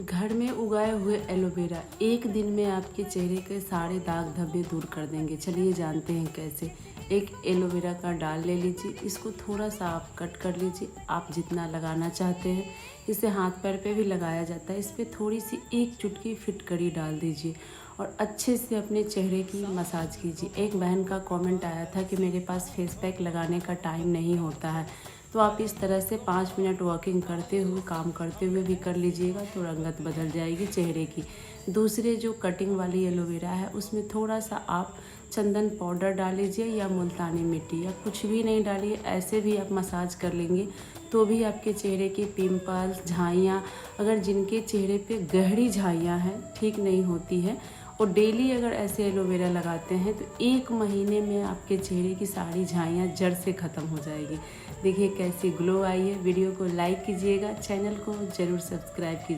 घर में उगाए हुए एलोवेरा एक दिन में आपके चेहरे के सारे दाग धब्बे दूर कर देंगे। चलिए जानते हैं कैसे। एक एलोवेरा का डाल ले लीजिए, इसको थोड़ा सा आप कट कर लीजिए, आप जितना लगाना चाहते हैं। इसे हाथ पैर पे भी लगाया जाता है। इस पर थोड़ी सी एक चुटकी फिटकरी डाल दीजिए और अच्छे से अपने चेहरे की मसाज कीजिए। एक बहन का कमेंट आया था कि मेरे पास फेस पैक लगाने का टाइम नहीं होता है, तो आप इस तरह से 5 मिनट वॉकिंग करते हुए, काम करते हुए भी कर लीजिएगा तो रंगत बदल जाएगी चेहरे की। दूसरे जो कटिंग वाली एलोवेरा है उसमें थोड़ा सा आप चंदन पाउडर डाल लीजिए या मुल्तानी मिट्टी, या कुछ भी नहीं डालिए, ऐसे भी आप मसाज कर लेंगे तो भी आपके चेहरे के पिंपल्स, झाइयाँ, अगर जिनके चेहरे पे गहरी झाइयाँ हैं, ठीक नहीं होती है, और डेली अगर ऐसे एलोवेरा लगाते हैं तो 1 महीने में आपके चेहरे की सारी झाइयाँ जड़ से ख़त्म हो जाएगी। देखिए कैसी ग्लो आई है। वीडियो को लाइक कीजिएगा, चैनल को ज़रूर सब्सक्राइब कीजिए।